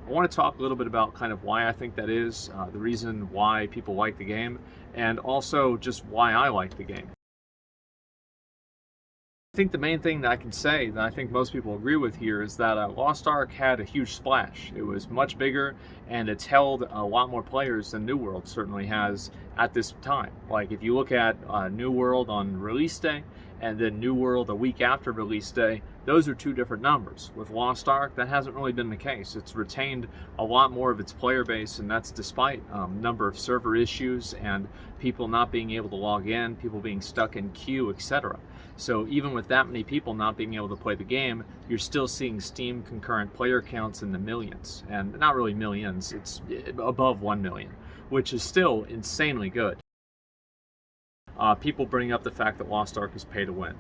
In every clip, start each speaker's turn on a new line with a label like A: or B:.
A: I want to talk a little bit about kind of why I think that is, the reason why people like the game, and also just why I like the game. I think the main thing that I can say that I think most people agree with here is that Lost Ark had a huge splash. It was much bigger, and it's held a lot more players than New World certainly has at this time. Like if you look at New World on release day and then New World a week after release day, those are two different numbers. With Lost Ark, that hasn't really been the case. It's retained a lot more of its player base, and that's despite number of server issues and people not being able to log in, people being stuck in queue, etc. So even with that many people not being able to play the game, you're still seeing Steam concurrent player counts in the millions. And not really millions, it's above 1 million, which is still insanely good. People bring up the fact that Lost Ark is pay to win.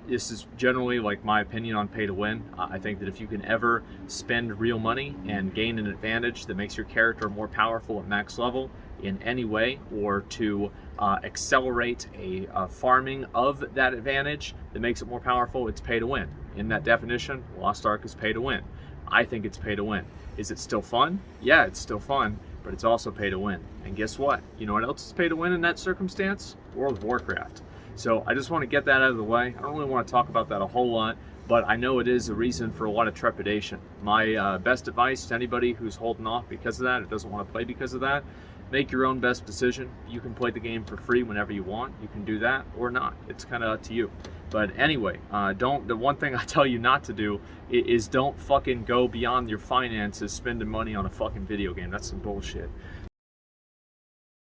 A: This is generally like my opinion on pay to win. I think that if you can ever spend real money and gain an advantage that makes your character more powerful at max level in any way, or to accelerate a farming of that advantage that makes it more powerful, it's pay to win. In that definition, Lost Ark is pay to win. I think it's pay to win. Is it still fun? Yeah, it's still fun, but it's also pay to win. And guess what? You know what else is pay to win in that circumstance? World of Warcraft. So I just want to get that out of the way. I don't really want to talk about that a whole lot, but I know it is a reason for a lot of trepidation. My best advice to anybody who's holding off because of that, or doesn't want to play because of that, make your own best decision. You can play the game for free whenever you want. You can do that or not. It's kind of up to you. But anyway, the one thing I tell you not to do is don't fucking go beyond your finances spending money on a fucking video game. That's some bullshit.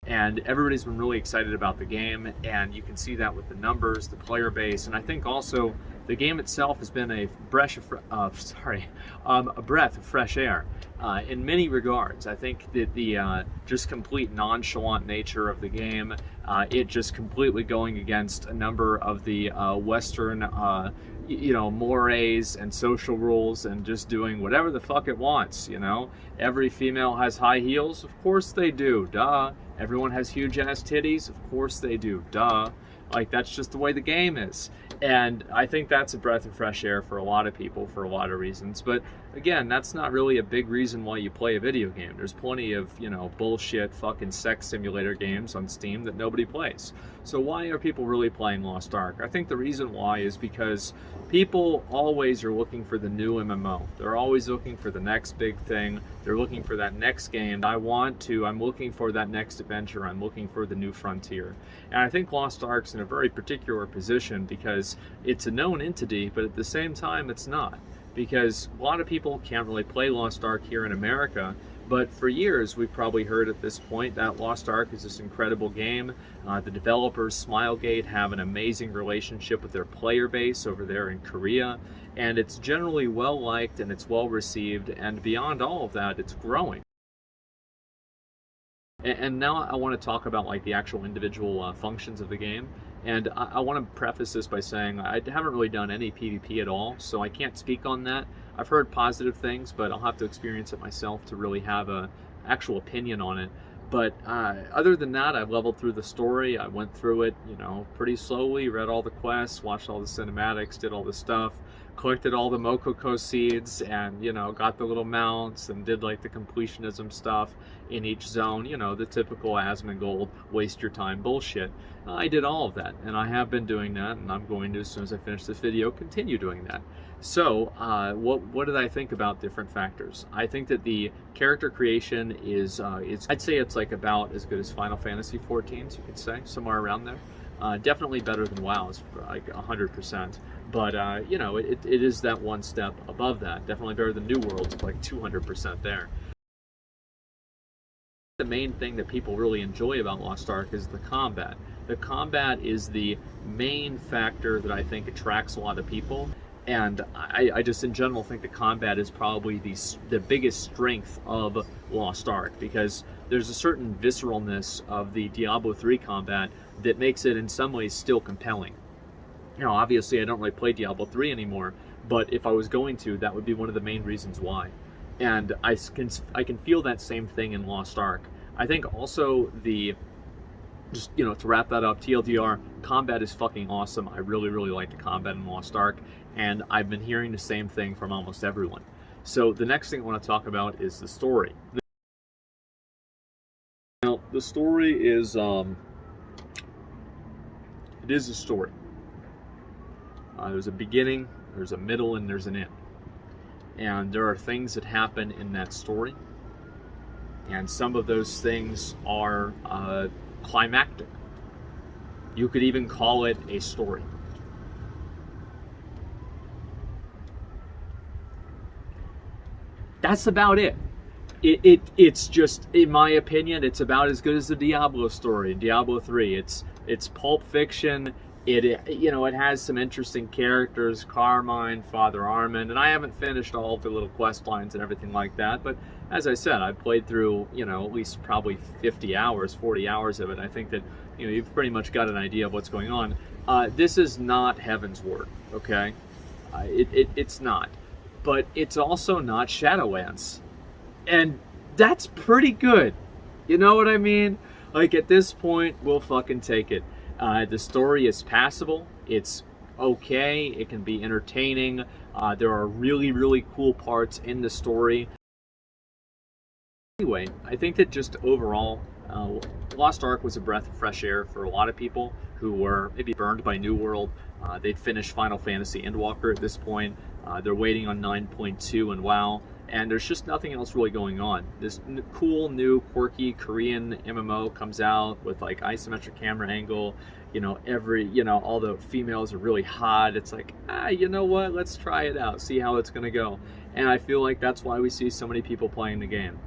A: And everybody's been really excited about the game, and you can see that with the numbers, the player base, and I think also the game itself has been a breath of fresh air in many regards. I think that the just complete nonchalant nature of the game, it just completely going against a number of the Western mores and social rules, and just doing whatever the fuck it wants, you know? Every female has high heels? Of course they do, duh. Everyone has huge ass titties? Of course they do, duh. Like, that's just the way the game is. And I think that's a breath of fresh air for a lot of people for a lot of reasons. But again, that's not really a big reason why you play a video game. There's plenty of, bullshit fucking sex simulator games on Steam that nobody plays. So why are people really playing Lost Ark? I think the reason why is because people always are looking for the new MMO. They're always looking for the next big thing. They're looking for that next game. I'm looking for that next adventure. I'm looking for the new frontier. And I think Lost Ark's in a very particular position because it's a known entity, but at the same time it's not. Because a lot of people can't really play Lost Ark here in America, but for years we've probably heard at this point that Lost Ark is this incredible game. The developers, Smilegate, have an amazing relationship with their player base over there in Korea, and it's generally well liked and it's well received, and beyond all of that, it's growing. And now I want to talk about like the actual individual functions of the game. And I want to preface this by saying I haven't really done any PvP at all, so I can't speak on that. I've heard positive things, but I'll have to experience it myself to really have an actual opinion on it. But other than that, I've leveled through the story. I went through it, pretty slowly, read all the quests, watched all the cinematics, did all the stuff, collected all the Mokoko seeds, and, got the little mounts and did like the completionism stuff in each zone, the typical Asmongold waste your time bullshit. I did all of that, and I have been doing that, and I'm going to, as soon as I finish this video, continue doing that. So, what did I think about different factors? I think that the character creation is I'd say it's like about as good as Final Fantasy XIV, you could say, somewhere around there. Definitely better than WoW's, like 100%. But, it is that one step above that. Definitely better than New World's, like 200% there. The main thing that people really enjoy about Lost Ark is the combat. The combat is the main factor that I think attracts a lot of people. And I just in general think the combat is probably the biggest strength of Lost Ark, because there's a certain visceralness of the Diablo 3 combat that makes it in some ways still compelling. Obviously I don't really play Diablo 3 anymore, but if I was going to, that would be one of the main reasons why. And I can feel that same thing in Lost Ark. I think also to wrap that up, TLDR, combat is fucking awesome. I really, really like the combat in Lost Ark, and I've been hearing the same thing from almost everyone. So the next thing I want to talk about is the story. Now, the story is, it is a story. There's a beginning, there's a middle, and there's an end. And there are things that happen in that story. And some of those things are climactic. You could even call it a story. That's about it. It's just, in my opinion, it's about as good as the Diablo story, Diablo 3. It's pulp fiction. It has some interesting characters, Carmine, Father Armand, and I haven't finished all of the little quest lines and everything like that, but as I said, I've played through, at least probably 50 hours, 40 hours of it. I think that, you've pretty much got an idea of what's going on. This is not Heaven's Word, okay? It's not. But it's also not Shadowlands. And that's pretty good. You know what I mean? Like, at this point, we'll fucking take it. The story is passable. It's okay. It can be entertaining. There are really, really cool parts in the story. Anyway, I think that just overall, Lost Ark was a breath of fresh air for a lot of people who were maybe burned by New World. They'd finished Final Fantasy Endwalker at this point. They're waiting on 9.2 and WoW. And there's just nothing else really going on. This cool, new, quirky Korean MMO comes out with like isometric camera angle. All the females are really hot. It's like, you know what? Let's try it out, see how it's gonna go. And I feel like that's why we see so many people playing the game.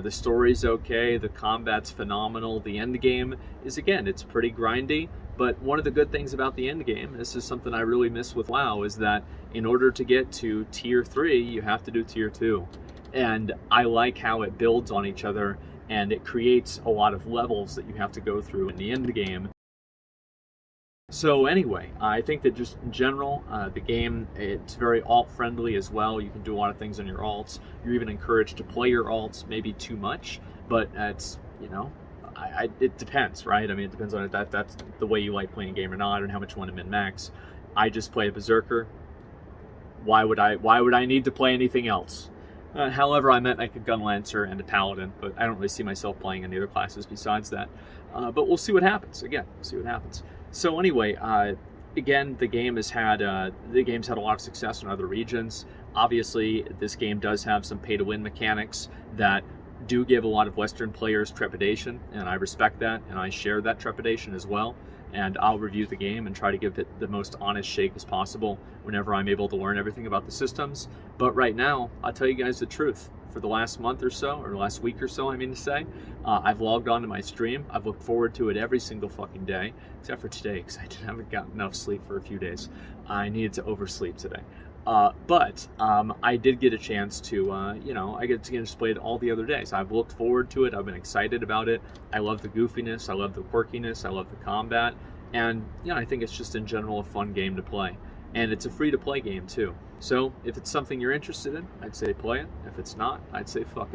A: The story's okay, the combat's phenomenal. The end game is, again, it's pretty grindy. But one of the good things about the end game, this is something I really miss with WoW, is that in order to get to tier 3, you have to do tier 2. And I like how it builds on each other, and it creates a lot of levels that you have to go through in the end game. So anyway, I think that just in general, the game, it's very alt-friendly as well. You can do a lot of things on your alts. You're even encouraged to play your alts, maybe too much, but it's, it depends, right? I mean, it depends on if that's the way you like playing a game or not, and how much you want to min-max. I just play a Berserker. Why would I need to play anything else? However, I meant like a Gunlancer and a Paladin, but I don't really see myself playing any other classes besides that. But we'll see what happens. Again, we'll see what happens. So anyway, again, the game's had a lot of success in other regions. Obviously, this game does have some pay-to-win mechanics that do give a lot of Western players trepidation, and I respect that, and I share that trepidation as well. And I'll review the game and try to give it the most honest shake as possible whenever I'm able to learn everything about the systems. But right now, I'll tell you guys the truth. For the last month or so, or last week or so, I mean to say, I've logged on to my stream. I've looked forward to it every single fucking day, except for today, because I haven't gotten enough sleep for a few days. I needed to oversleep today. But I did get a chance to, I get to just play it all the other days. I've looked forward to it. I've been excited about it. I love the goofiness. I love the quirkiness. I love the combat. And, I think it's just in general a fun game to play. And it's a free-to-play game, too. So, if it's something you're interested in, I'd say play it. If it's not, I'd say fuck it.